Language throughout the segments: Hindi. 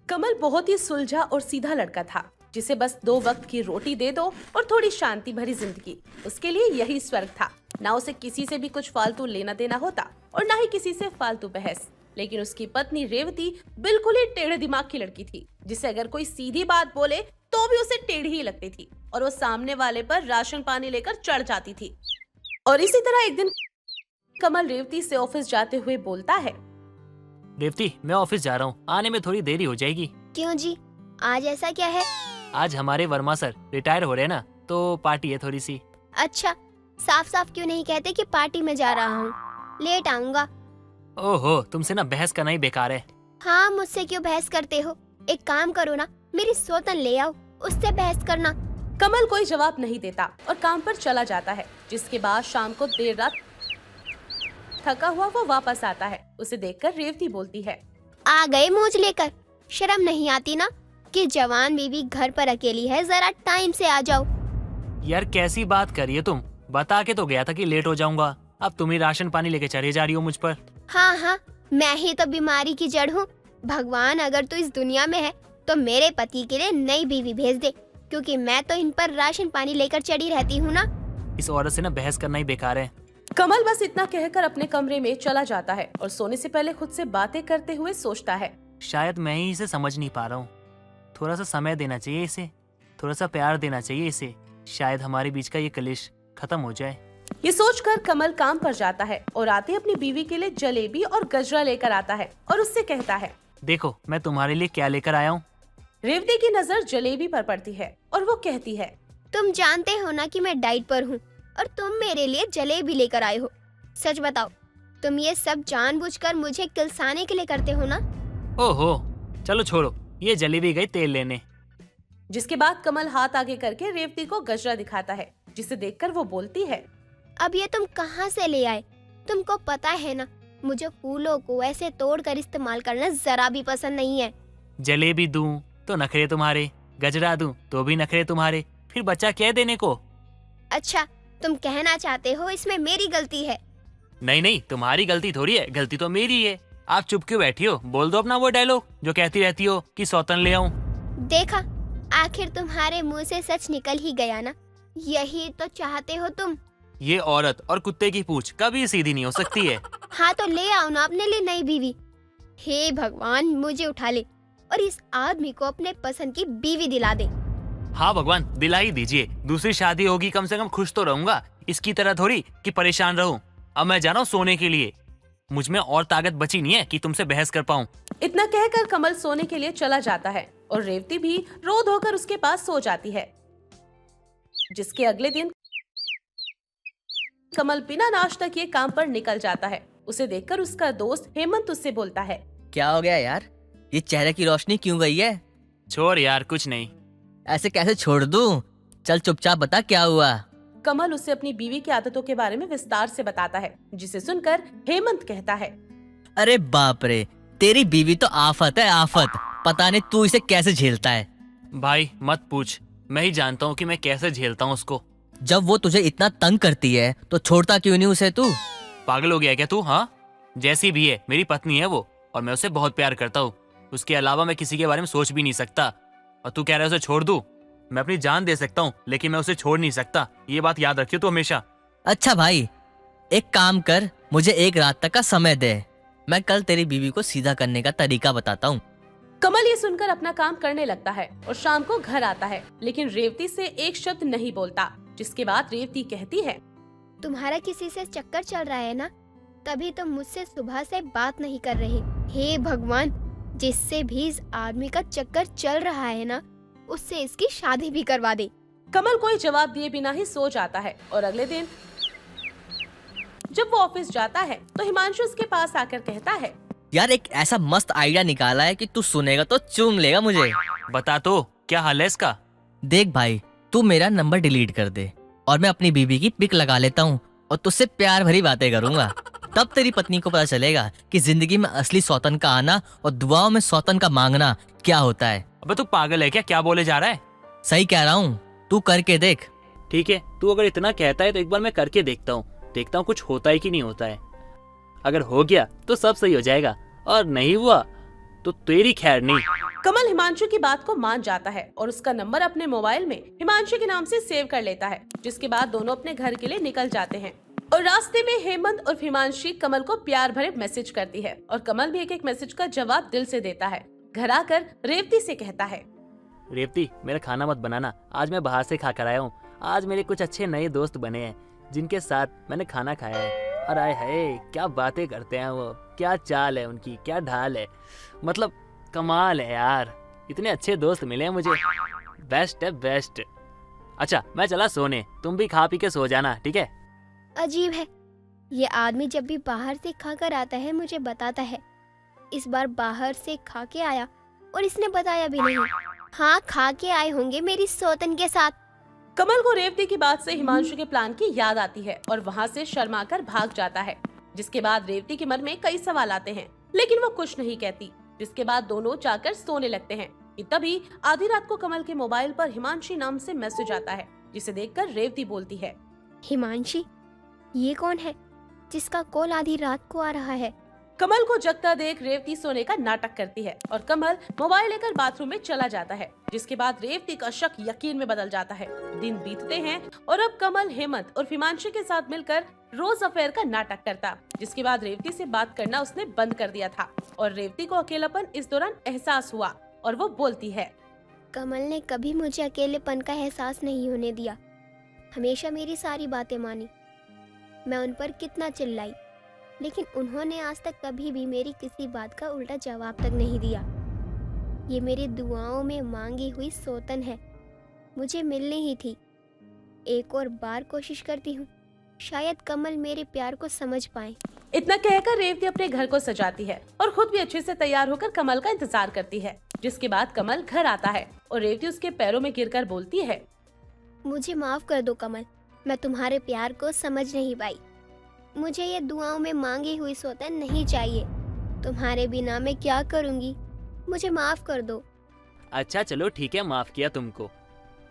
कमल बहुत ही सुलझा और सीधा लड़का था, जिसे बस 2 वक्त की रोटी दे दो और थोड़ी शांति भरी जिंदगी, उसके लिए यही स्वर्ग था। ना उसे किसी से भी कुछ फालतू लेना देना होता और ना ही किसी से फालतू बहस। लेकिन उसकी पत्नी रेवती बिल्कुल ही टेढ़े दिमाग की लड़की थी, जिसे अगर कोई सीधी बात बोले तो भी उसे टेढ़ी ही लगती थी और वो सामने वाले पर राशन पानी लेकर चढ़ जाती थी। और इसी तरह एक दिन कमल रेवती से ऑफिस जाते हुए बोलता है, रेवती, मैं ऑफिस जा रहा हूँ, आने में थोड़ी देरी हो जाएगी। क्यों जी, आज ऐसा क्या है? आज हमारे वर्मा सर रिटायर हो रहे हैं ना, तो पार्टी है थोड़ी सी। अच्छा, साफ साफ क्यों नहीं कहते कि पार्टी में जा रहा हूँ, लेट आऊंगा। ओहो, तुमसे ना बहस करना ही बेकार है। हाँ, मुझसे क्यों बहस करते हो? एक काम करो ना, मेरी सौतन ले आओ, उससे बहस करना। कमल कोई जवाब नहीं देता और काम पर चला जाता है। जिसके बाद शाम को देर रात थका हुआ वो वापस आता है। उसे देखकर रेवती बोलती है, आ गए मौज लेकर, शर्म नहीं आती ना कि जवान बीवी घर पर अकेली है, जरा टाइम से आ जाओ। यार कैसी बात कर रही है तुम? बता के तो गया था कि लेट हो जाऊंगा, अब तुम ही राशन पानी लेके चले जा रही हो मुझ पर। हाँ हाँ, मैं ही तो बीमारी की जड़ हूँ। भगवान अगर तू इस दुनिया में है तो मेरे पति के लिए नई बीवी भेज दे, क्योंकि मैं तो इन पर राशन पानी लेकर चढ़ी रहती हूँ ना। इस औरत से ना बहस करना ही बेकार है। कमल बस इतना कहकर अपने कमरे में चला जाता है और सोने से पहले खुद से बातें करते हुए सोचता है, शायद मैं ही इसे समझ नहीं पा रहा हूँ। थोड़ा सा समय देना चाहिए इसे, थोड़ा सा प्यार देना चाहिए इसे, शायद हमारे बीच का ये कलेश खत्म हो जाए। ये सोचकर कमल काम पर जाता है और आते अपनी बीवी के लिए जलेबी और गजरा लेकर आता है और उससे कहता है, देखो मैं तुम्हारे लिए क्या लेकर आया हूँ। रेवती की नजर जलेबी पर पड़ती है और वो कहती है, तुम जानते हो ना कि मैं डाइट पर हूँ और तुम मेरे लिए जलेबी लेकर आए हो। सच बताओ, तुम ये सब जानबूझकर मुझे किलसाने के लिए करते हो ना? ओहो, चलो छोड़ो, ये जलेबी गई तेल लेने। जिसके बाद कमल हाथ आगे करके रेवती को गजरा दिखाता है, जिसे देखकर वो बोलती है, अब ये तुम कहाँ से ले आए? तुमको पता है ना, मुझे फूलों को ऐसे तोड़कर इस्तेमाल करना जरा भी पसंद नहीं है। जलेबी दूं तो नखरे तुम्हारे, गजरा दूं तो भी नखरे तुम्हारे, फिर बच्चा क्या देने को? अच्छा, तुम कहना चाहते हो इसमें मेरी गलती है? नहीं नहीं, तुम्हारी गलती थोड़ी है, गलती तो मेरी है। आप चुप क्यों बैठी हो? बोल दो अपना वो डायलॉग जो कहती रहती हो कि सौतन ले आऊं। देखा, आखिर तुम्हारे मुंह से सच निकल ही गया ना। यही तो चाहते हो तुम। ये औरत और कुत्ते की पूंछ कभी सीधी नहीं हो सकती है। हाँ तो ले आओ ना अपने लिए नई बीवी। हे भगवान, मुझे उठा ले और इस आदमी को अपने पसंद की बीवी दिला दे। हाँ भगवान, दिला ही दीजिए। दूसरी शादी होगी, कम से कम खुश तो रहूंगा, इसकी तरह थोड़ी कि परेशान रहूं। अब मैं जा रहा हूँ सोने के लिए, मुझ में और ताकत बची नहीं है कि तुमसे बहस कर पाऊं। इतना कहकर कमल सोने के लिए चला जाता है और रेवती भी रो धोकर उसके पास सो जाती है। जिसके अगले दिन कमल बिना नाश्ता किए काम पर निकल जाता है। उसे देखकर उसका दोस्त हेमंत उससे बोलता है, क्या हो गया यार, ये चेहरे की रोशनी क्यों गई है? छोड़ यार, कुछ नहीं। ऐसे कैसे छोड़ दूं? चल चुपचाप बता क्या हुआ। कमल उसे अपनी बीवी की आदतों के बारे में विस्तार से बताता है, जिसे सुनकर हेमंत कहता है, अरे बाप रे, तेरी बीवी तो आफत है आफत, पता नहीं तू इसे कैसे झेलता है। भाई मत पूछ, मैं ही जानता हूँ कि मैं कैसे झेलता हूँ उसको। जब वो तुझे इतना तंग करती है तो छोड़ता क्यों नहीं उसे तू? पागल हो गया क्या तू? हाँ, जैसी भी है मेरी पत्नी है वो, और मैं उसे बहुत प्यार करता हूँ। उसके अलावा मैं किसी के बारे में सोच भी नहीं सकता। और तू कह रहा है उसे छोड़ दूं? मैं अपनी जान दे सकता हूँ, लेकिन मैं उसे छोड़ नहीं सकता। ये बात याद रखियो तू हमेशा। अच्छा भाई, एक काम कर, मुझे एक रात तक का समय दे, मैं कल तेरी बीवी को सीधा करने का तरीका बताता हूँ। कमल ये सुनकर अपना काम करने लगता है और शाम को घर आता है, लेकिन रेवती से एक शब्द नहीं बोलता। जिसके बाद रेवती कहती है, तुम्हारा किसी से चक्कर चल रहा है ना, तभी तुम मुझसे सुबह से बात नहीं कर रहे। हे भगवान, जिससे भी इस आदमी का चक्कर चल रहा है ना, उससे इसकी शादी भी करवा दे। कमल कोई जवाब दिए बिना ही सो जाता है और अगले दिन जब वो ऑफिस जाता है तो हिमांशु उसके पास आकर कहता है, यार एक ऐसा मस्त आइडिया निकाला है कि तू सुनेगा तो चूम लेगा मुझे। बता तो, क्या हाल है इसका? देख भाई, तू मेरा नंबर डिलीट कर दे और मैं अपनी बीवी की पिक लगा लेता हूँ और तुझसे प्यार भरी बातें करूंगा। तब तेरी पत्नी को पता चलेगा कि जिंदगी में असली सौतन का आना और दुआओं में सौतन का मांगना क्या होता है। अबे तू पागल है क्या? क्या बोले जा रहा है? सही कह रहा हूँ, तू करके देख। ठीक है, तू अगर इतना कहता है तो एक बार मैं करके देखता हूँ कुछ होता है कि नहीं होता है। अगर हो गया तो सब सही हो जाएगा, और नहीं हुआ तो तेरी खैर नहीं। कमल हिमांशु की बात को मान जाता है और उसका नंबर अपने मोबाइल में हिमांशु के नाम से सेव कर लेता है, जिसके बाद दोनों अपने घर के लिए निकल जाते हैं। और रास्ते में हेमंत और हिमांशी कमल को प्यार भरे मैसेज करती है और कमल भी एक एक मैसेज का जवाब दिल से देता है। घर आकर रेवती से कहता है, रेवती मेरा खाना मत बनाना, आज मैं बाहर से खा कर आया हूँ। आज मेरे कुछ अच्छे नए दोस्त बने हैं जिनके साथ मैंने खाना खाया है। और आए हाय क्या बातें करते हैं वो, क्या चाल है उनकी, क्या ढाल है, मतलब कमाल है यार। इतने अच्छे दोस्त मिले हैं मुझे, बेस्ट है बेस्ट। अच्छा मैं चला सोने, तुम भी खा पी के सो जाना, ठीक है? अजीब है, ये आदमी जब भी बाहर से खाकर आता है मुझे बताता है। इस बार बाहर से खा के आया और इसने बताया भी नहीं। हाँ, खा के आए होंगे मेरी सौतन के साथ। कमल को रेवती की बात से हिमांशु के प्लान की याद आती है और वहाँ से शर्माकर भाग जाता है, जिसके बाद रेवती के मन में कई सवाल आते हैं, लेकिन वो कुछ नहीं कहती। जिसके बाद दोनों जाकर सोने लगते हैं कि तभी आधी रात को कमल के मोबाइल पर हिमांशी नाम से मैसेज आता है, जिसे देखकर रेवती बोलती है, हिमांशी, ये कौन है जिसका कॉल आधी रात को आ रहा है? कमल को जगता देख रेवती सोने का नाटक करती है और कमल मोबाइल लेकर बाथरूम में चला जाता है, जिसके बाद रेवती का शक यकीन में बदल जाता है। दिन बीतते हैं और अब कमल हेमंत और हिमांशु के साथ मिलकर रोज अफेयर का नाटक करता, जिसके बाद रेवती से बात करना उसने बंद कर दिया था और रेवती को अकेलापन इस दौरान एहसास हुआ और वो बोलती है, कमल ने कभी मुझे अकेलेपन का एहसास नहीं होने दिया, हमेशा मेरी सारी बातें मानी। मैं उन पर कितना चिल्लाई, लेकिन उन्होंने आज तक कभी भी मेरी किसी बात का उल्टा जवाब तक नहीं दिया। ये मेरी दुआओं में मांगी हुई सौतन है, मुझे मिलनी ही थी। एक और बार कोशिश करती हूँ, शायद कमल मेरे प्यार को समझ पाए। इतना कहकर रेवती अपने घर को सजाती है और खुद भी अच्छे से तैयार होकर कमल का इंतजार करती है। जिसके बाद कमल घर आता है और रेवती उसके पैरों में गिरकर बोलती है, मुझे माफ कर दो कमल, मैं तुम्हारे प्यार को समझ नहीं पाई। मुझे ये दुआओं में मांगी हुई सौतन नहीं चाहिए। तुम्हारे बिना मैं क्या करूँगी, मुझे माफ कर दो। अच्छा चलो ठीक है, माफ किया तुमको,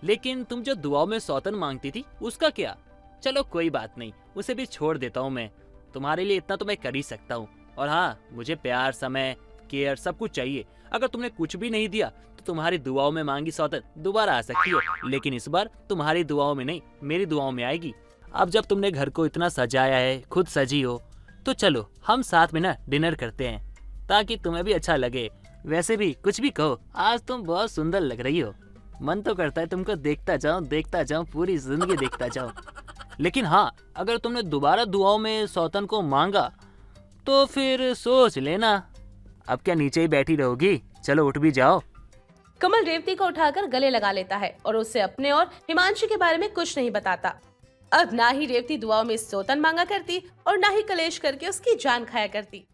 लेकिन तुम जो दुआओं में सौतन मांगती थी उसका क्या? चलो कोई बात नहीं, उसे भी छोड़ देता हूँ मैं। तुम्हारे लिए इतना तो मैं कर ही सकता हूँ। और हाँ, मुझे प्यार, समय, केयर सब कुछ चाहिए। अगर तुमने कुछ भी नहीं दिया तो तुम्हारी दुआओं में मांगी सौतन दोबारा आ सकती है, लेकिन इस बार तुम्हारी दुआओं में नहीं, मेरी दुआओं में आएगी। अब जब तुमने घर को इतना सजाया है, खुद सजी हो, तो चलो हम साथ में ना डिनर करते हैं, ताकि तुम्हें भी अच्छा लगे। वैसे भी कुछ भी कहो, आज तुम बहुत सुंदर लग रही हो। मन तो करता है तुमको देखता जाऊं, पूरी जिंदगी देखता जाऊं। लेकिन हाँ, अगर तुमने दोबारा दुआओं में सौतन को मांगा तो फिर सोच लेना। अब क्या नीचे ही बैठी रहोगी? चलो उठ भी जाओ। कमल रेवती को उठाकर गले लगा लेता है और उससे अपने और हिमांशु के बारे में कुछ नहीं बताता। अब ना ही रेवती दुआओं में सौतन मांगा करती और ना ही कलेश करके उसकी जान खाया करती।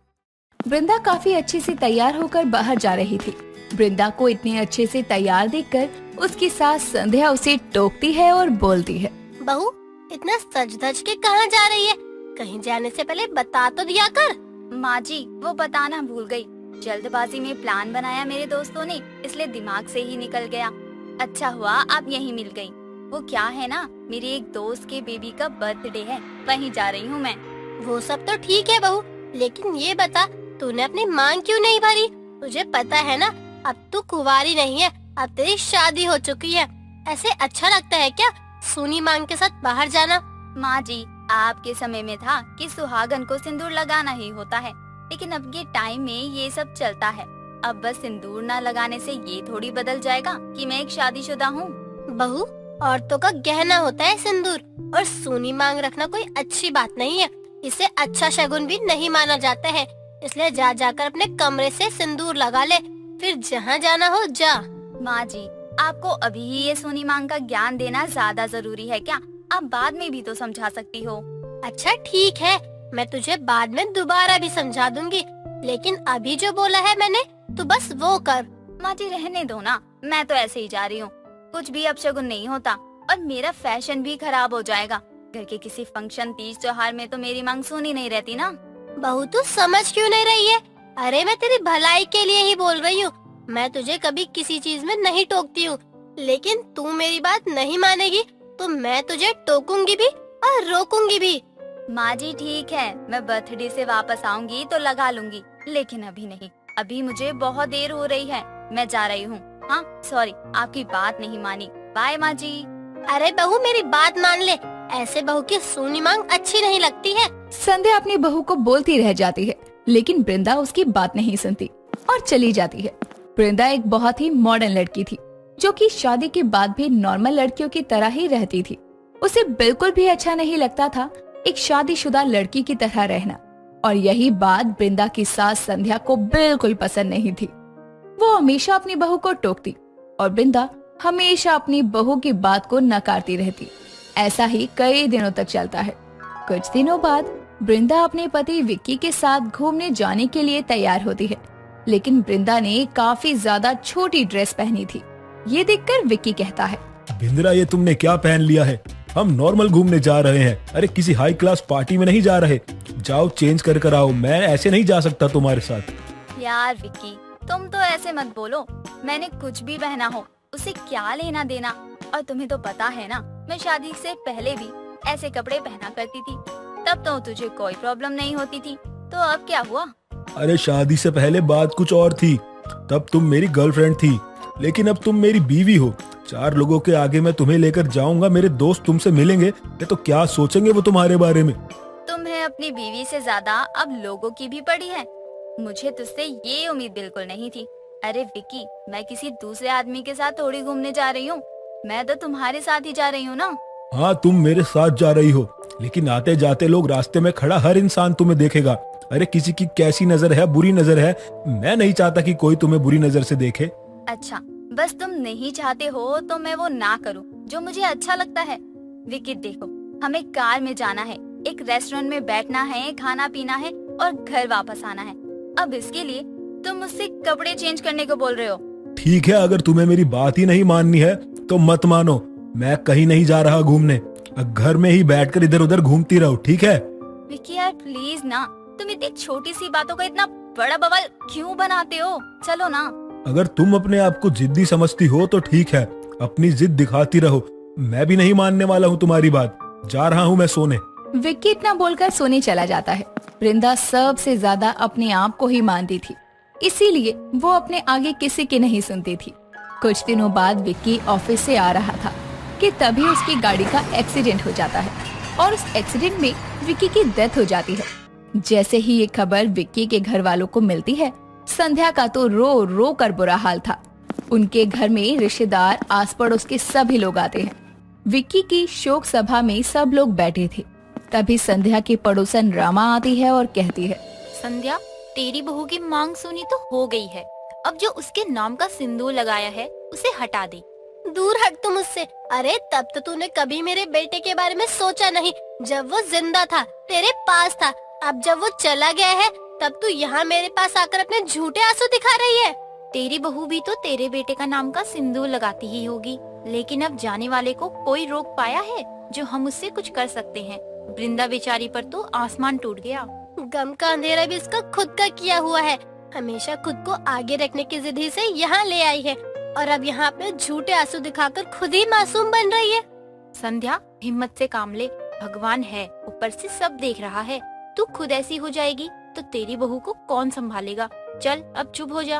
वृंदा काफी अच्छे से तैयार होकर बाहर जा रही थी। वृंदा को इतने अच्छे से तैयार देखकर उसकी सास संध्या उसे टोकती है और बोलती है, बहू इतना सज धज के कहाँ जा रही है? कहीं जाने से पहले बता तो दिया कर। माँ जी, वो बताना भूल गई। जल्दबाजी में प्लान बनाया मेरे दोस्तों ने, इसलिए दिमाग से ही निकल गया। अच्छा हुआ आप यहीं मिल गई। वो क्या है ना, मेरी एक दोस्त के बेबी का बर्थडे है, वहीं जा रही हूँ मैं। वो सब तो ठीक है बहू, लेकिन ये बता तूने अपनी मांग क्यों नहीं भरी? तुझे पता है ना, अब तू कुंवारी नहीं है, अब तेरी शादी हो चुकी है। ऐसे अच्छा लगता है क्या सूनी मांग के साथ बाहर जाना? माँ जी, आपके समय में था कि सुहागन को सिंदूर लगाना ही होता है, लेकिन अब के टाइम में ये सब चलता है। अब बस सिंदूर न लगाने से ये थोड़ी बदल जाएगा कि मैं एक शादीशुदा हूँ। बहू, औरतों का गहना होता है सिंदूर, और सूनी मांग रखना कोई अच्छी बात नहीं है। इसे अच्छा शगुन भी नहीं माना जाता है, इसलिए जा जाकर अपने कमरे से सिंदूर लगा ले, फिर जहाँ जाना हो जा। माँ जी, आपको अभी ही ये सूनी मांग का ज्ञान देना ज्यादा जरूरी है क्या? आप बाद में भी तो समझा सकती हो। अच्छा ठीक है, मैं तुझे बाद में दोबारा भी समझा दूंगी, लेकिन अभी जो बोला है मैंने तो बस वो कर। माँ जी रहने दो ना, मैं तो ऐसे ही जा रही हूँ। कुछ भी अपशगुन नहीं होता और मेरा फैशन भी खराब हो जाएगा। घर के किसी फंक्शन, तीज त्योहार में तो मेरी मांग सुनी नहीं रहती ना। बहू तू समझ क्यों नहीं रही है? अरे मैं तेरी भलाई के लिए ही बोल रही हूँ। मैं तुझे कभी किसी चीज में नहीं टोकती हूँ, लेकिन तू मेरी बात नहीं मानेगी तो मैं तुझे टोकूंगी भी और रोकूंगी भी। माँ जी ठीक है, मैं बर्थडे से वापस आऊंगी तो लगा लूंगी, लेकिन अभी नहीं। अभी मुझे बहुत देर हो रही है, मैं जा रही हूँ। हाँ सॉरी, आपकी बात नहीं मानी। बाय माँ जी। अरे बहू मेरी बात मान ले, ऐसे बहू की सूनी मांग अच्छी नहीं लगती है। संध्या अपनी बहू को बोलती रह जाती है, लेकिन वृंदा उसकी बात नहीं सुनती और चली जाती है। वृंदा एक बहुत ही मॉडर्न लड़की थी, जो कि शादी के बाद भी नॉर्मल लड़कियों की तरह ही रहती थी। उसे बिल्कुल भी अच्छा नहीं लगता था एक शादीशुदा लड़की की तरह रहना, और यही बात वृंदा की सास संध्या को बिल्कुल पसंद नहीं थी। वो हमेशा अपनी बहू को टोकती और वृंदा हमेशा अपनी बहू की बात को नकारती रहती। ऐसा ही कई दिनों तक चलता है। कुछ दिनों बाद वृंदा अपने पति विक्की के साथ घूमने जाने के लिए तैयार होती है, लेकिन वृंदा ने काफी ज्यादा छोटी ड्रेस पहनी थी। ये देखकर विक्की कहता है, बिंद्रा ये तुमने क्या पहन लिया है? हम नॉर्मल घूमने जा रहे हैं, अरे किसी हाई क्लास पार्टी में नहीं जा रहे। जाओ चेंज कर आओ, मैं ऐसे नहीं जा सकता तुम्हारे साथ। यार विक्की, तुम तो ऐसे मत बोलो। मैंने कुछ भी पहना हो उसे क्या लेना देना। और तुम्हें तो पता है ना, मैं शादी से पहले भी ऐसे कपड़े पहना करती थी, तब तो तुझे कोई प्रॉब्लम नहीं होती थी। तो अब क्या हुआ? अरे शादी से पहले बात कुछ और थी, तब तुम मेरी गर्लफ्रेंड थी, लेकिन अब तुम मेरी बीवी हो। 4 लोगों के आगे मैं तुम्हें लेकर जाऊंगा, मेरे दोस्त तुमसे मिलेंगे तो क्या सोचेंगे वो तुम्हारे बारे में? तुम्हें अपनी बीवी से ज्यादा अब लोगों की भी पड़ी है। मुझे तुझसे ये उम्मीद बिल्कुल नहीं थी। अरे विक्की, मैं किसी दूसरे आदमी के साथ थोड़ी घूमने जा रही हूँ, मैं तो तुम्हारे साथ ही जा रही हूँ ना। हाँ तुम मेरे साथ जा रही हो, लेकिन आते जाते लोग रास्ते में खड़ा हर इंसान तुम्हें देखेगा। अरे किसी की कैसी नजर है, बुरी नजर है, मैं नहीं चाहता कि कोई तुम्हें बुरी नजर से देखे। अच्छा, बस तुम नहीं चाहते हो तो मैं वो ना करूँ जो मुझे अच्छा लगता है। विक्की देखो, हमें कार में जाना है, एक रेस्टोरेंट में बैठना है, खाना पीना है और घर वापस आना है। अब इसके लिए तुम मुझसे कपड़े चेंज करने को बोल रहे हो। ठीक है, अगर तुम्हें मेरी बात ही नहीं माननी है तो मत मानो, मैं कहीं नहीं जा रहा घूमने। घर में ही बैठकर इधर उधर घूमती रहो, ठीक है? विक्की यार प्लीज ना, तुम इतनी छोटी सी बातों का इतना बड़ा बवाल क्यों बनाते हो? चलो ना। अगर तुम अपने आप को जिद्दी समझती हो तो ठीक है, अपनी जिद दिखाती रहो, मैं भी नहीं मानने वाला हूँ तुम्हारी बात। जा रहा हूँ मैं सोने। विक्की इतना बोलकर सोने चला जाता है। वृंदा सबसे ज्यादा अपने आप को ही मानती थी, इसीलिए वो अपने आगे किसी की नहीं सुनती थी। कुछ दिनों बाद विक्की ऑफिस से आ रहा था कि तभी उसकी गाड़ी का एक्सीडेंट हो जाता है और उस एक्सीडेंट में विक्की की डेथ हो जाती है। जैसे ही ये खबर विक्की के घर वालों को मिलती है, संध्या का तो रो रो कर बुरा हाल था। उनके घर में रिश्तेदार, आस पड़ोस के सभी लोग आते हैं। विक्की की शोक सभा में सब लोग बैठे थे। तभी संध्या की पड़ोसन रामा आती है और कहती है, संध्या, तेरी बहू की मांग सुनी तो हो गई है, अब जो उसके नाम का सिंदूर लगाया है उसे हटा दे। दूर हट तुम उससे। अरे तब तो तूने कभी मेरे बेटे के बारे में सोचा नहीं, जब वो जिंदा था, तेरे पास था। अब जब वो चला गया है, तब तू यहाँ मेरे पास आकर अपने झूठे आंसू दिखा रही है। तेरी बहू भी तो तेरे बेटे का नाम का सिंदूर लगाती ही होगी, लेकिन अब जाने वाले को कोई रोक पाया है जो हम उससे कुछ कर सकते हैं? वृंदा बेचारी पर तो आसमान टूट गया। गम का अंधेरा भी इसका खुद का किया हुआ है। हमेशा खुद को आगे रखने की जिद से यहाँ ले आई है, और अब यहाँ अपने झूठे आंसू दिखाकर खुद ही मासूम बन रही है। संध्या, हिम्मत से काम ले, भगवान है, ऊपर से सब देख रहा है। तू खुद ऐसी हो जाएगी तो तेरी बहू को कौन संभालेगा? चल अब चुप हो जा।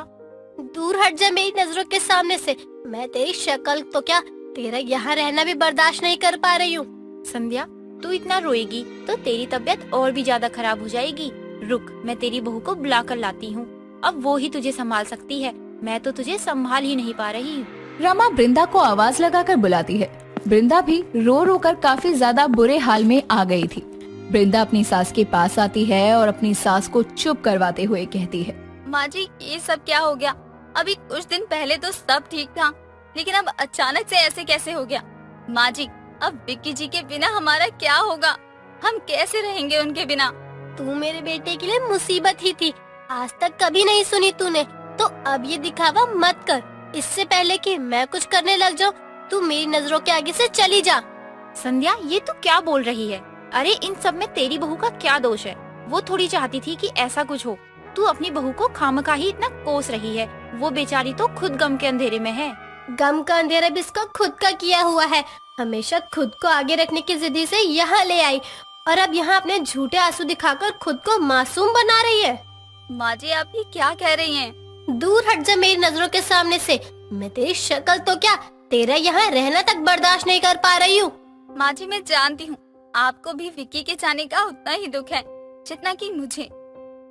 दूर हट जा मेरी नजरों के सामने से। मैं तेरी शक्ल तो क्या, तेरा यहाँ रहना भी बर्दाश्त नहीं कर पा रही हूँ। संध्या, तू इतना रोएगी तो तेरी तबीयत और भी ज्यादा खराब हो जाएगी। रुक, मैं तेरी बहू को बुला कर लाती हूँ, अब वो ही तुझे संभाल सकती है, मैं तो तुझे संभाल ही नहीं पा रही। रामा वृंदा को आवाज लगाकर बुलाती है। वृंदा भी रो रो कर काफी ज्यादा बुरे हाल में आ गई थी। वृंदा अपनी सास के पास आती है और अपनी सास को चुप करवाते हुए कहती है, माँ जी, ये सब क्या हो गया? अभी कुछ दिन पहले तो सब ठीक था, लेकिन अब अचानक से ऐसे कैसे हो गया? माँ जी, अब विक्की जी के बिना हमारा क्या होगा? हम कैसे रहेंगे उनके बिना? तू मेरे बेटे के लिए मुसीबत ही थी, आज तक कभी नहीं सुनी तूने, तो अब ये दिखावा मत कर। इससे पहले कि मैं कुछ करने लग जाऊँ, तू मेरी नजरों के आगे से चली जा। संध्या, ये तू क्या बोल रही है? अरे इन सब में तेरी बहू का क्या दोष है? वो थोड़ी चाहती थी कि ऐसा कुछ हो। तू अपनी बहू को खामखा ही इतना कोस रही है, वो बेचारी तो खुद गम के अंधेरे में है। गम का अंधेरा भी इसका खुद का किया हुआ है, हमेशा खुद को आगे रखने की जिद से यहाँ ले आई, और अब यहाँ अपने झूठे आंसू दिखाकर खुद को मासूम बना रही है। माँ जी, आप ये क्या कह रही हैं? दूर हट जा मेरी नजरों के सामने से। मैं तेरी शक्ल तो क्या, तेरा यहाँ रहना तक बर्दाश्त नहीं कर पा रही हूँ। माँ जी मैं जानती हूँ आपको भी विक्की के जाने का उतना ही दुख है जितना कि मुझे,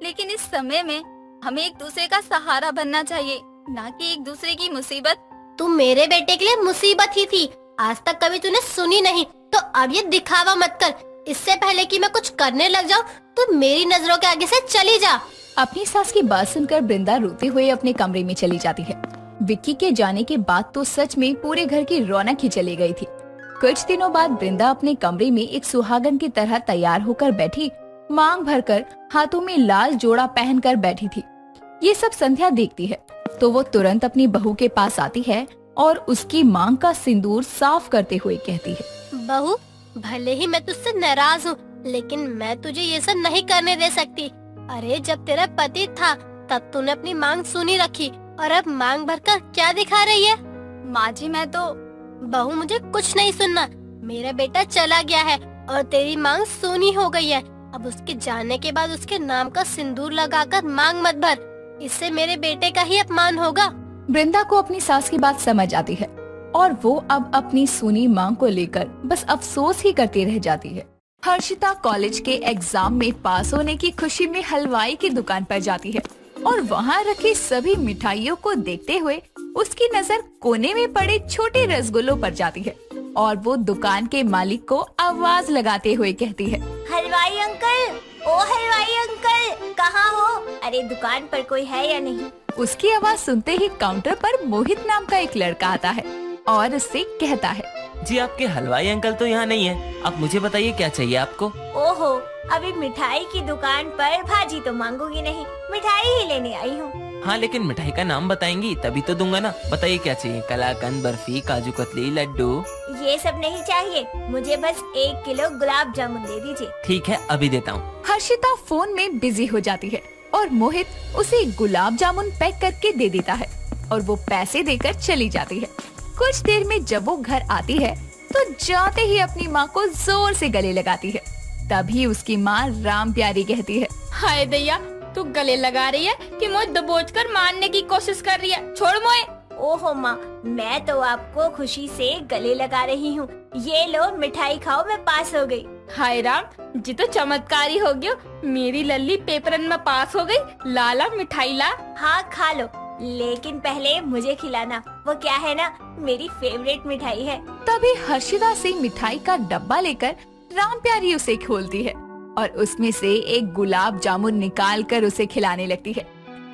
लेकिन इस समय में हमें एक दूसरे का सहारा बनना चाहिए, ना कि एक दूसरे की मुसीबत। तू मेरे बेटे के लिए मुसीबत ही थी, आज तक कभी तूने सुनी नहीं, तो अब ये दिखावा मत कर। इससे पहले कि मैं कुछ करने लग जाऊँ तो मेरी नजरों के आगे से चली जा। अपनी सास की बात सुनकर वृंदा रोते हुए अपने कमरे में चली जाती है। विक्की के जाने के बाद तो सच में पूरे घर की रौनक ही चली गई थी। कुछ दिनों बाद वृंदा अपने कमरे में एक सुहागन की तरह तैयार होकर बैठी, मांग भरकर हाथों में लाल जोड़ा पहनकर बैठी थी। ये सब संध्या देखती है तो वो तुरंत अपनी बहू के पास आती है और उसकी मांग का सिंदूर साफ करते हुए कहती है, बहू, भले ही मैं तुझसे नाराज हूँ, लेकिन मैं तुझे ये सब नहीं करने दे सकती। अरे जब तेरा पति था तब तूने अपनी मांग सुनी रखी, और अब मांग भरकर क्या दिखा रही है? माँ जी मैं तो बहू मुझे कुछ नहीं सुनना, मेरा बेटा चला गया है और तेरी मांग सुनी हो गई है। अब उसके जाने के बाद उसके नाम का सिंदूर लगाकर मांग मत भर, इससे मेरे बेटे का ही अपमान होगा। वृंदा को अपनी सास की बात समझ आती है और वो अब अपनी सुनी मांग को लेकर बस अफसोस ही करती रह जाती है। हर्षिता कॉलेज के एग्जाम में पास होने की खुशी में हलवाई की दुकान पर जाती है और वहाँ रखी सभी मिठाइयों को देखते हुए उसकी नजर कोने में पड़े छोटे रसगुल्लों पर जाती है और वो दुकान के मालिक को आवाज लगाते हुए कहती है, हलवाई अंकल, ओ हलवाई अंकल, कहाँ हो? अरे दुकान पर कोई है या नहीं? उसकी आवाज सुनते ही काउंटर पर मोहित नाम का एक लड़का आता है और उससे कहता है, जी आपके हलवाई अंकल तो यहाँ नहीं है, आप मुझे बताइए क्या चाहिए आपको? ओहो, अभी मिठाई की दुकान पर भाजी तो मांगूंगी नहीं, मिठाई ही लेने आई हूँ। हाँ लेकिन मिठाई का नाम बताएंगी तभी तो दूंगा ना। बताइए क्या चाहिए? कलाकंद, बर्फी, काजू कतली, लड्डू? ये सब नहीं चाहिए, मुझे बस 1 किलो गुलाब जामुन दे दीजिए। ठीक है अभी देता हूँ। हर्षिता फोन में बिजी हो जाती है और मोहित उसे गुलाब जामुन पैक करके दे देता है और वो पैसे देकर चली जाती है। कुछ देर में जब वो घर आती है तो जाते ही अपनी माँ को जोर से गले लगाती है। तभी उसकी माँ राम प्यारी कहती है, हाय दैया, तू गले लगा रही है कि मुझे दबोचकर मारने की कोशिश कर रही है? छोड़ मोए। ओहो माँ, मैं तो आपको खुशी से गले लगा रही हूँ। ये लो मिठाई खाओ, मैं पास हो गई। हाय राम जी, तो चमत्कारी हो गयो, मेरी लल्ली पेपरन में पास हो गई। लाला मिठाई ला। हाँ खा लो, लेकिन पहले मुझे खिलाना, वो क्या है ना, मेरी फेवरेट मिठाई है। तभी हर्षिता से मिठाई का डब्बा लेकर राम प्यारी उसे खोलती है और उसमें से एक गुलाब जामुन निकाल कर उसे खिलाने लगती है।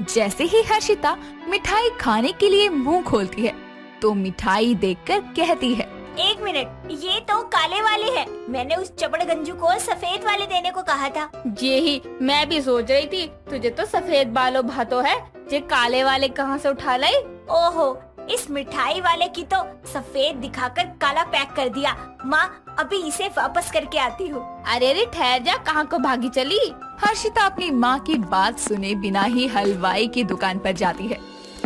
जैसे ही हर्षिता मिठाई खाने के लिए मुंह खोलती है तो मिठाई देखकर कहती है, 1 मिनट, ये तो काले वाले हैं। मैंने उस चपड़ गंजू को सफेद वाले देने को कहा था। यही मैं भी सोच रही थी, तुझे तो सफेद बालों भातो है, जे काले वाले कहाँ से उठा लाई? ओहो, इस मिठाई वाले की तो सफेद दिखाकर काला पैक कर दिया। माँ अभी इसे वापस करके आती हूँ। अरे ठहर जा, कहाँ को भागी चली? हर्षिता अपनी माँ की बात सुने बिना ही हलवाई की दुकान पर जाती है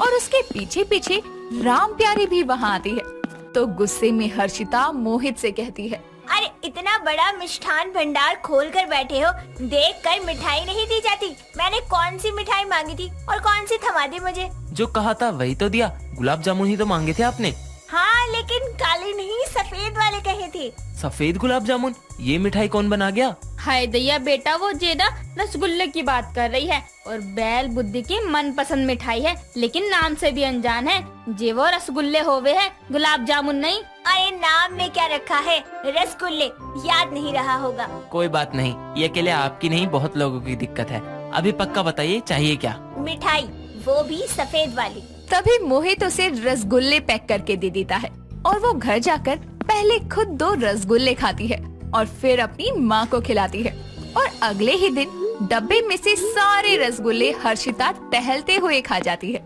और उसके पीछे पीछे राम प्यारी भी वहाँ आती है। तो गुस्से में हर्षिता मोहित से कहती है, अरे इतना बड़ा मिष्ठान भंडार खोल कर बैठे हो, देख कर मिठाई नहीं दी जाती? मैंने कौन सी मिठाई मांगी थी और कौन सी थमा दी मुझे? जो कहा था वही तो दिया, गुलाब जामुन ही तो मांगे थे आपने। हाँ लेकिन काले नहीं, सफेद वाले कहे थे। सफेद गुलाब जामुन? ये मिठाई कौन बना गया? हाय दैया बेटा, वो जेना रसगुल्ले की बात कर रही है और बैल बुद्धि की मनपसंद मिठाई है, लेकिन नाम से भी अनजान है। जे वो रसगुल्ले होवे है, गुलाब जामुन नहीं। अरे नाम में क्या रखा है, रसगुल्ले, याद नहीं रहा होगा। कोई बात नहीं, ये अकेले आपकी नहीं बहुत लोगों की दिक्कत है। अभी पक्का बताइए चाहिए क्या? मिठाई, वो भी सफेद वाली। तभी मोहित उसे रसगुल्ले पैक करके दे देता है और वो घर जाकर पहले खुद 2 रसगुल्ले खाती है और फिर अपनी माँ को खिलाती है। और अगले ही दिन डब्बे में से सारे रसगुल्ले हर्षिता टहलते हुए खा जाती है।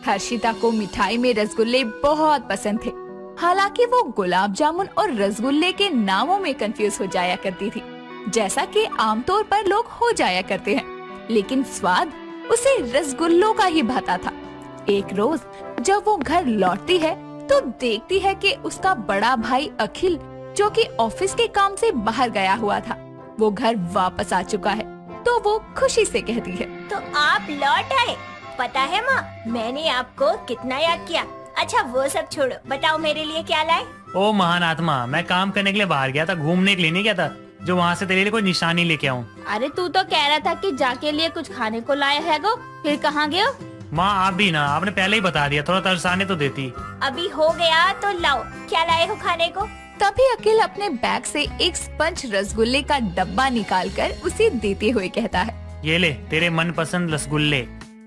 हर्षिता को मिठाई में रसगुल्ले बहुत पसंद थे, हालांकि वो गुलाब जामुन और रसगुल्ले के नामों में कंफ्यूज हो जाया करती थी, जैसा कि आमतौर पर लोग हो जाया करते हैं, लेकिन स्वाद उसे रसगुल्लों का ही भाता था। एक रोज जब वो घर लौटती है तो देखती है कि उसका बड़ा भाई अखिल, जो कि ऑफिस के काम से बाहर गया हुआ था, वो घर वापस आ चुका है। तो वो खुशी से कहती है, तो आप लौट आए, पता है माँ, मैंने आपको कितना याद किया। अच्छा वो सब छोड़ो, बताओ मेरे लिए क्या लाए। ओ महान आत्मा, मैं काम करने के लिए बाहर गया था, घूमने के लिए नहीं गया था जो वहाँ से तेरे लिए कोई निशानी लेके आऊँ। अरे तू तो कह रहा था कि जाके लिए कुछ खाने को लाया है गो, फिर कहाँ गए हो? माँ आप भी ना, आपने पहले ही बता दिया, थोड़ा तरसाने तो देती। अभी हो गया तो लाओ, क्या लाए हो खाने को। तभी अखिल अपने बैग से एक स्पंज रसगुल्ले का डब्बा निकालकर उसे देते हुए कहता है, ये ले तेरे मनपसंद रसगुल्ले।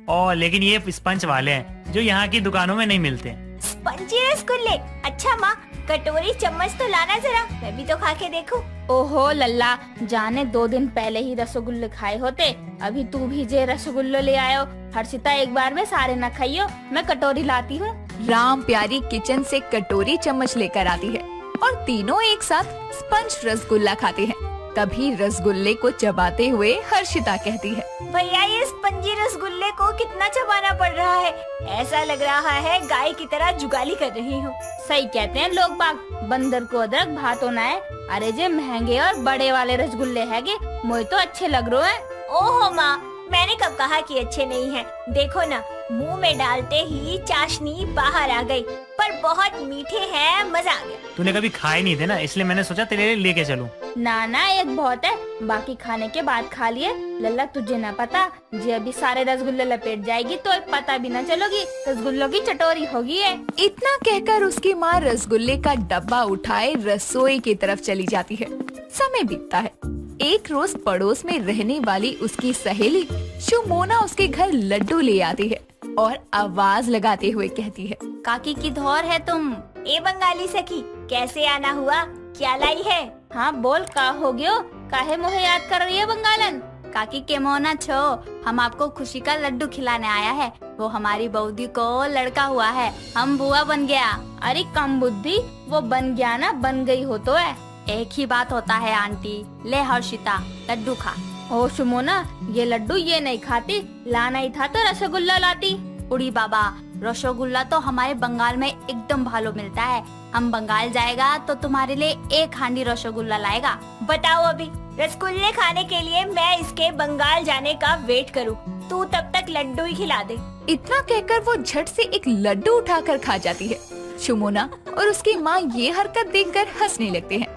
और लेकिन ये स्पंज वाले हैं जो यहाँ की दुकानों में नहीं मिलते। स्पंजी रसगुल्ले? अच्छा माँ, कटोरी चम्मच तो लाना जरा, मैं भी तो खा के देखूं। ओहो लल्ला, जाने 2 दिन पहले ही रसगुल्ले खाए होते, अभी तू भी जे रसगुल्ले ले आयो। हर्षिता एक बार में सारे न खाइयो, मैं कटोरी लाती हूँ। राम प्यारी किचन से कटोरी चम्मच लेकर आती है और तीनों एक साथ स्पंज रसगुल्ला खाते हैं। तभी रसगुल्ले को चबाते हुए हर्षिता कहती है, भैया ये स्पंजी रसगुल्ले को कितना चबाना पड़ रहा है, ऐसा लग रहा है गाय की तरह जुगाली कर रही हूँ। सही कहते हैं लोग बाग, बंदर को अदरक भात होना है। अरे जे महंगे और बड़े वाले रसगुल्ले हैगे, मुझे तो अच्छे लग रहे हैं। ओहो माँ, मैंने कब कहा कि अच्छे नहीं हैं? देखो ना, मुंह में डालते ही चाशनी बाहर आ गई, पर बहुत मीठे हैं, मजा आ गया। तूने कभी खाए नहीं थे ना, इसलिए मैंने सोचा तेरे लिए लेके चलूं। ना ना, एक बहुत है, बाकी खाने के बाद खा लिए। लल्ला तुझे ना पता, जे अभी सारे रसगुल्ले लपेट जाएगी तो पता भी ना चलोगी, रसगुल्लों की चटोरी होगी है। इतना कहकर उसकी माँ रसगुल्ले का डब्बा उठाए रसोई की तरफ चली जाती है। समय बीतता है। एक रोज पड़ोस में रहने वाली उसकी सहेली शुमोना उसके घर लड्डू ले आती है और आवाज लगाते हुए कहती है, काकी की धौर है तुम। ए बंगाली सखी, कैसे आना हुआ, क्या लाई है? हाँ बोल, का हो गयो, काहे मुझे याद कर रही है बंगालन? काकी के मोना छो, हम आपको खुशी का लड्डू खिलाने आया है। वो हमारी बऊदी को लड़का हुआ है, हम बुआ बन गया। अरे कम बुद्धि, वो बन गया ना, बन गई हो तो है। एक ही बात होता है आंटी। ले हर्षिता, लड्डू खा। ओ शुमोना, ये लड्डू ये नहीं खाती, लाना ही था तो रसगुल्ला लाती। उड़ी बाबा, रसगुल्ला तो हमारे बंगाल में एकदम भालो मिलता है। हम बंगाल जाएगा तो तुम्हारे लिए 1 हांडी रसगुल्ला लाएगा। बताओ अभी रसगुल्ले खाने के लिए मैं इसके बंगाल जाने का वेट करूं? तू तब तक लड्डू ही खिला दे। इतना कहकर वो झट से एक लड्डू उठाकर खा जाती है। शुमोना और उसकी माँ ये हरकत देखकर हंसने लगते हैं।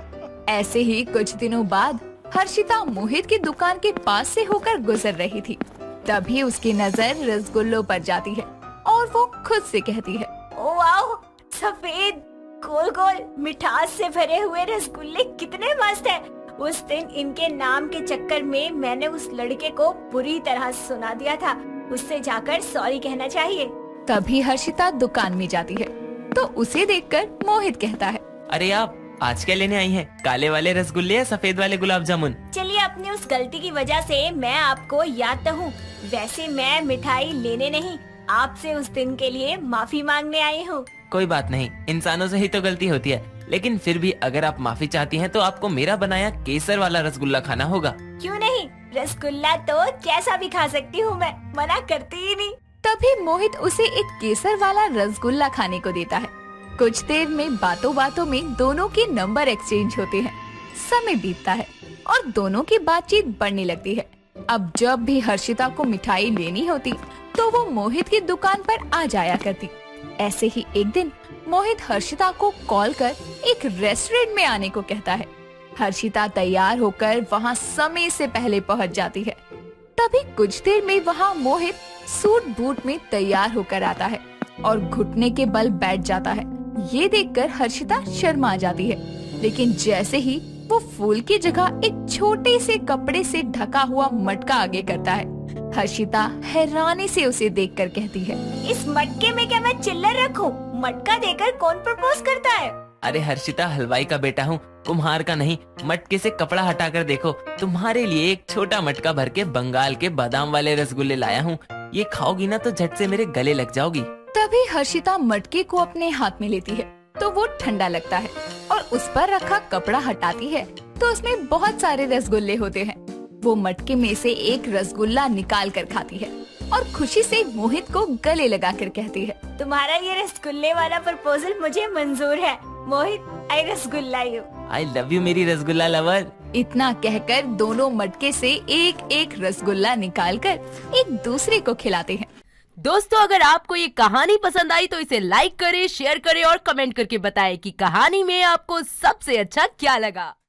ऐसे ही कुछ दिनों बाद हर्षिता मोहित की दुकान के पास से होकर गुजर रही थी। तभी उसकी नजर रसगुल्लों पर जाती है और वो खुद से कहती है, ओ वाओ, सफेद गोल गोल मिठास से भरे हुए रसगुल्ले कितने मस्त हैं। उस दिन इनके नाम के चक्कर में मैंने उस लड़के को बुरी तरह सुना दिया था, उससे जाकर सॉरी कहना चाहिए। तभी हर्षिता दुकान में जाती है तो उसे देखकर मोहित कहता है, अरे आप आज क्या लेने आई हैं? काले वाले रसगुल्ले या सफेद वाले गुलाब जामुन? चलिए, अपनी उस गलती की वजह से मैं आपको याद तो हूँ। वैसे मैं मिठाई लेने नहीं, आपसे उस दिन के लिए माफी मांगने आई हूँ। कोई बात नहीं, इंसानों से ही तो गलती होती है, लेकिन फिर भी अगर आप माफी चाहती हैं तो आपको मेरा बनाया केसर वाला रसगुल्ला खाना होगा। क्यों नहीं, रसगुल्ला तो कैसा भी खा सकती हूँ मैं, मना करती ही नहीं। तभी मोहित उसे एक केसर वाला रसगुल्ला खाने को देता है। कुछ देर में बातों बातों में दोनों के नंबर एक्सचेंज होते हैं। समय बीतता है और दोनों की बातचीत बढ़ने लगती है। अब जब भी हर्षिता को मिठाई लेनी होती तो वो मोहित की दुकान पर आ जाया करती। ऐसे ही एक दिन मोहित हर्षिता को कॉल कर एक रेस्टोरेंट में आने को कहता है। हर्षिता तैयार होकर वहाँ समय से पहले पहुँच जाती है। तभी कुछ देर में वहाँ मोहित सूट बूट में तैयार होकर आता है और घुटने के बल बैठ जाता है। ये देखकर हर्षिता शर्मा जाती है, लेकिन जैसे ही वो फूल की जगह एक छोटे से कपड़े से ढका हुआ मटका आगे करता है, हर्षिता हैरानी से उसे देखकर कहती है, इस मटके में क्या मैं चिल्लर रखूं? मटका देकर कौन प्रपोज करता है? अरे हर्षिता, हलवाई का बेटा हूँ, कुम्हार का नहीं। मटके से कपड़ा हटाकर देखो, तुम्हारे लिए एक छोटा मटका भर के बंगाल के बादाम वाले रसगुल्ले लाया हूँ। ये खाओगी ना तो झट से मेरे गले लग जाओगी। तभी हर्षिता मटके को अपने हाथ में लेती है तो वो ठंडा लगता है और उस पर रखा कपड़ा हटाती है तो उसमें बहुत सारे रसगुल्ले होते हैं। वो मटके में से एक रसगुल्ला निकाल कर खाती है और खुशी से मोहित को गले लगाकर कहती है, तुम्हारा ये रसगुल्ले वाला प्रपोजल मुझे मंजूर है। Mohit, I rasgulla you. I love you मेरी रसगुल्ला लवर। इतना कहकर दोनों मटके से एक एक रसगुल्ला निकालकर एक दूसरे को खिलाते हैं। दोस्तों अगर आपको ये कहानी पसंद आई तो इसे लाइक करें, शेयर करें और कमेंट करके बताएं कि कहानी में आपको सबसे अच्छा क्या लगा।